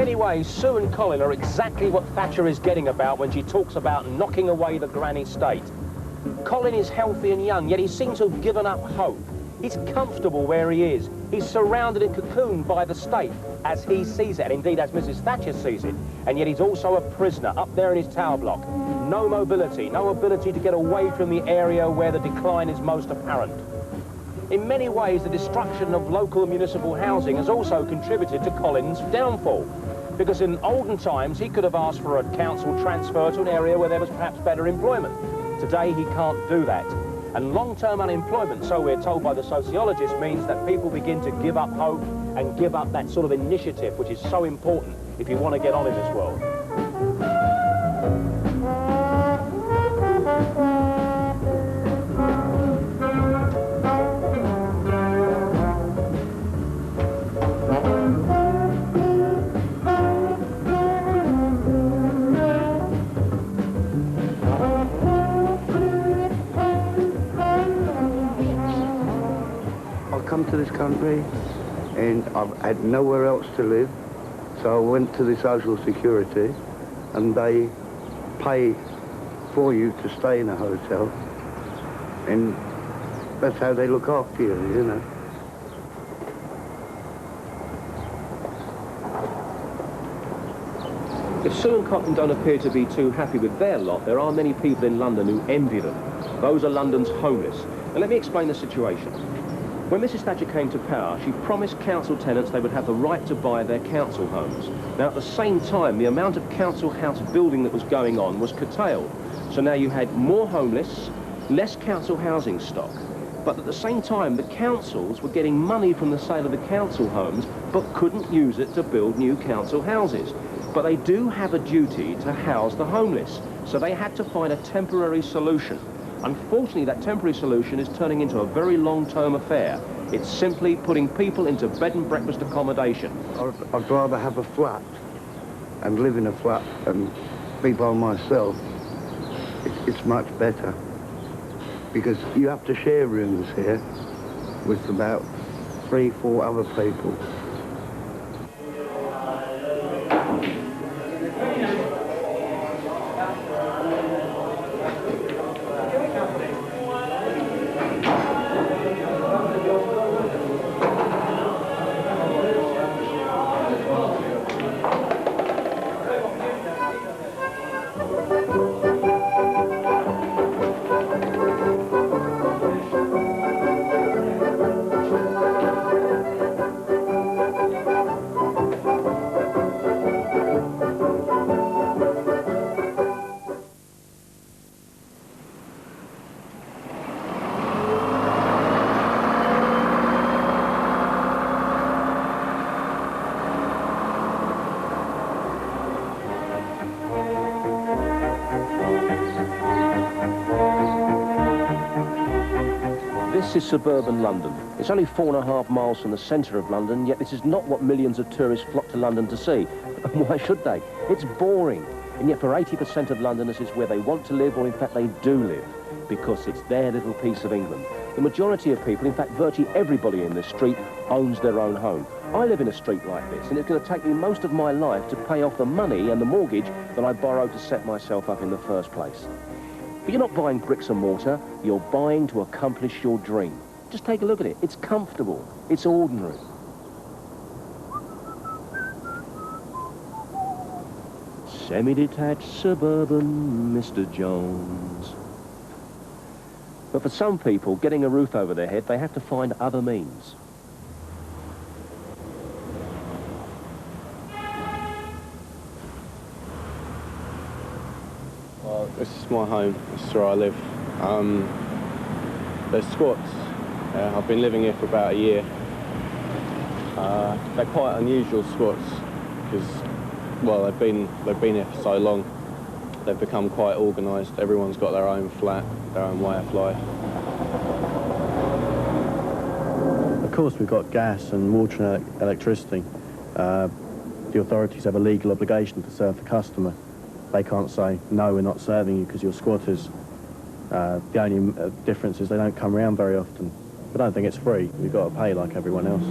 many ways, Sue and Colin are exactly what Thatcher is getting about when she talks about knocking away the granny state. Colin is healthy and young, yet he seems to have given up hope. He's comfortable where he is. He's surrounded and cocooned by the state, as he sees it, and indeed as Mrs. Thatcher sees it. And yet he's also a prisoner up there in his tower block. No mobility, no ability to get away from the area where the decline is most apparent. In many ways, the destruction of local municipal housing has also contributed to Colin's downfall. Because in olden times, he could have asked for a council transfer to an area where there was perhaps better employment. Today, he can't do that. And long-term unemployment, so we're told by the sociologists, means that people begin to give up hope and give up that sort of initiative, which is so important if you want to get on in this world. To this country and I've had nowhere else to live, so I went to the Social Security and they pay for you to stay in a hotel, and that's how they look after you, you know. If Sue and Colin don't appear to be too happy with their lot, there are many people in London who envy them. Those are London's homeless. And let me explain the situation. When Mrs. Thatcher came to power, she promised council tenants they would have the right to buy their council homes. Now, at the same time, the amount of council house building that was going on was curtailed. So now you had more homeless, less council housing stock. But at the same time, the councils were getting money from the sale of the council homes, but couldn't use it to build new council houses. But they do have a duty to house the homeless. So they had to find a temporary solution. Unfortunately, that temporary solution is turning into a very long-term affair. It's simply putting people into bed and breakfast accommodation. I'd rather have a flat and live in a flat and be by myself. It's much better because you have to share rooms here with about 3-4 other people. This is suburban London. It's only 4.5 miles from the centre of London, yet this is not what millions of tourists flock to London to see. Why should they? It's boring. And yet for 80% of Londoners, it's where they want to live, or in fact they do live, because it's their little piece of England. The majority of people, in fact virtually everybody in this street, owns their own home. I live in a street like this, and it's going to take me most of my life to pay off the money and the mortgage that I borrowed to set myself up in the first place. But you're not buying bricks and mortar, you're buying to accomplish your dream. Just take a look at it. It's comfortable. It's ordinary. Semi-detached suburban Mr. Jones. But for some people, getting a roof over their head, they have to find other means. This is my home, this is where I live. There's squats. I've been living here for about a year. They're quite unusual squats because, well, they've been here for so long. They've become quite organised. Everyone's got their own flat, their own way of life. Of course, we've got gas and water and electricity. The authorities have a legal obligation to serve the customer. They can't say, no, we're not serving you because you're squatters. The only difference is they don't come around very often. But I don't think it's free. We've got to pay like everyone else.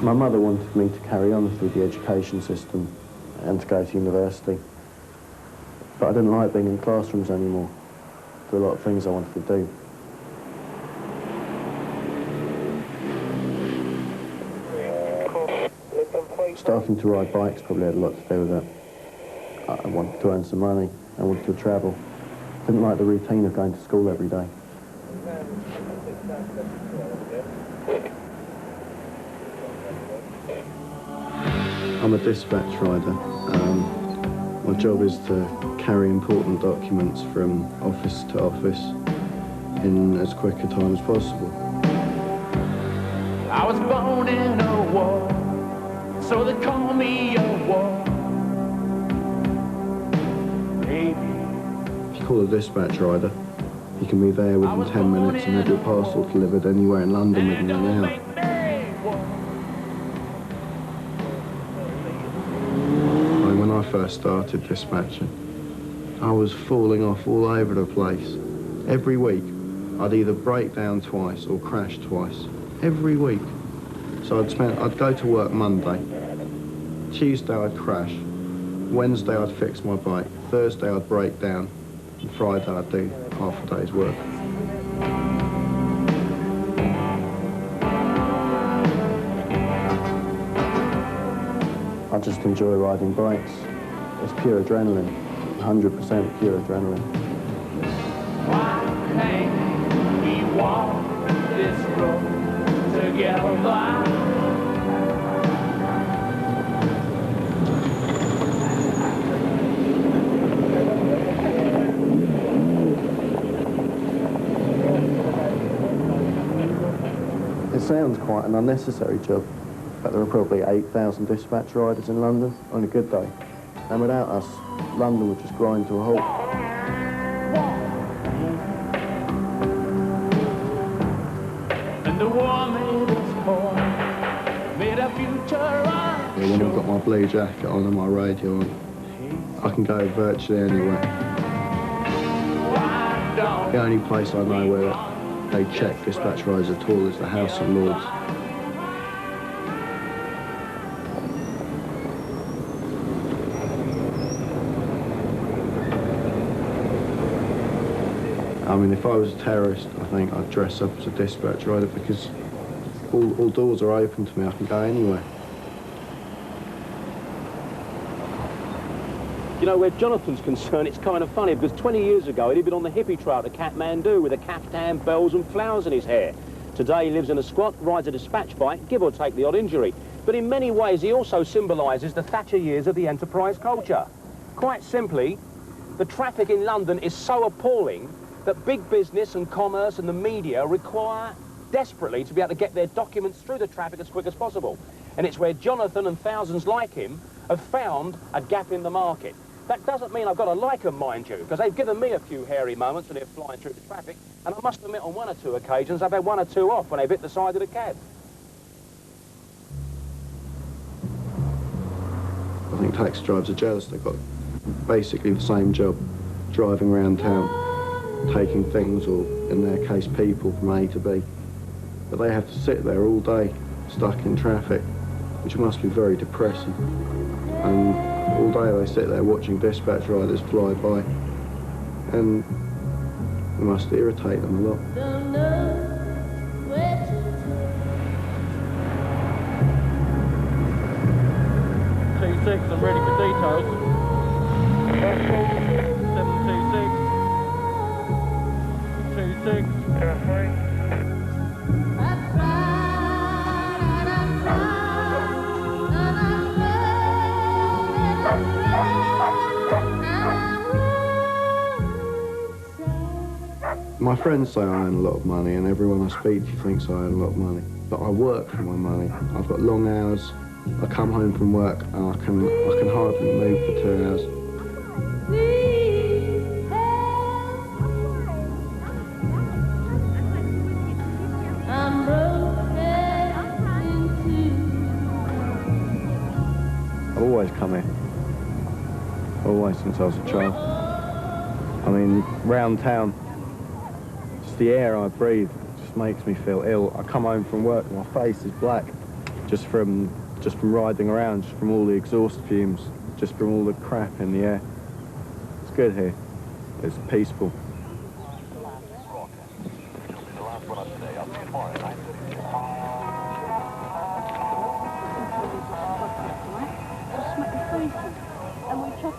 My mother wanted me to carry on through the education system and to go to university. But I didn't like being in classrooms anymore. There were a lot of things I wanted to do. Starting to ride bikes probably had a lot to do with that. I wanted to earn some money, I wanted to travel. Didn't like the routine of going to school every day. I'm a dispatch rider. My job is to carry important documents from office to office in as quick a time as possible. I was born in a war, so they call me a war baby. If you call a dispatch rider, you can be there within 10 minutes and have your parcel delivered anywhere in London within an hour. When I first started dispatching, I was falling off all over the place. Every week, I'd either break down twice or crash twice. Every week. So I'd go to work Monday. Tuesday I'd crash. Wednesday I'd fix my bike. Thursday I'd break down. And Friday I'd do half a day's work. I just enjoy riding bikes. It's pure adrenaline, 100% pure adrenaline. Why can't we walk this road together? It sounds quite an unnecessary job, but there are probably 8,000 dispatch riders in London on a good day. And without us, London would just grind to a halt. And the war made us poor, made a future on. When I've got my blue jacket on and my radio on, I can go virtually anywhere. The only place I know where they check dispatch riders at all is the House of Lords. I mean, if I was a terrorist, I think I'd dress up as a dispatch rider because all doors are open to me. I can go anywhere. You know, where Jonathan's concerned, it's kind of funny because 20 years ago he'd been on the hippie trail to Kathmandu with a caftan, bells and flowers in his hair. Today he lives in a squat, rides a dispatch bike, give or take the odd injury. But in many ways he also symbolises the Thatcher years of the enterprise culture. Quite simply, the traffic in London is so appalling that big business and commerce and the media require desperately to be able to get their documents through the traffic as quick as possible. And it's where Jonathan and thousands like him have found a gap in the market. That doesn't mean I've got to like them, mind you, because they've given me a few hairy moments when they're flying through the traffic, and I must admit on one or two occasions I've had one or two off when they've hit the side of the cab. I think taxi drivers are jealous. They've got basically the same job, driving around town, taking things, or in their case people, from A to B. But they have to sit there all day, stuck in traffic, which must be very depressing. And all day they sit there watching dispatch riders fly by, and it must irritate them a lot. 726, I'm ready for details. 726. 26. My friends say I earn a lot of money, and everyone I speak to thinks I earn a lot of money. But I work for my money. I've got long hours. I come home from work and I can hardly move for 2 hours. I've always come here. Always since I was a child. I mean, round town, just the air I breathe just makes me feel ill. I come home from work and my face is black. just from riding around, just from all the exhaust fumes, just from all the crap in the air. It's good here. It's peaceful.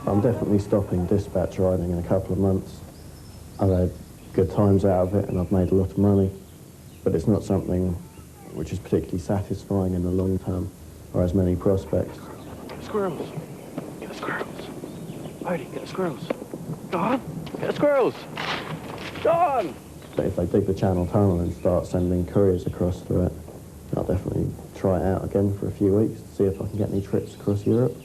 I'm definitely stopping dispatch riding in a couple of months. I've had good times out of it and I've made a lot of money, but it's not something which is particularly satisfying in the long term or has many prospects. Squirrels. Get the squirrels. Odie, get the squirrels. Go on. Get the squirrels. Go on. But if they dig the Channel Tunnel and start sending couriers across through it, I'll definitely try it out again for a few weeks to see if I can get any trips across Europe.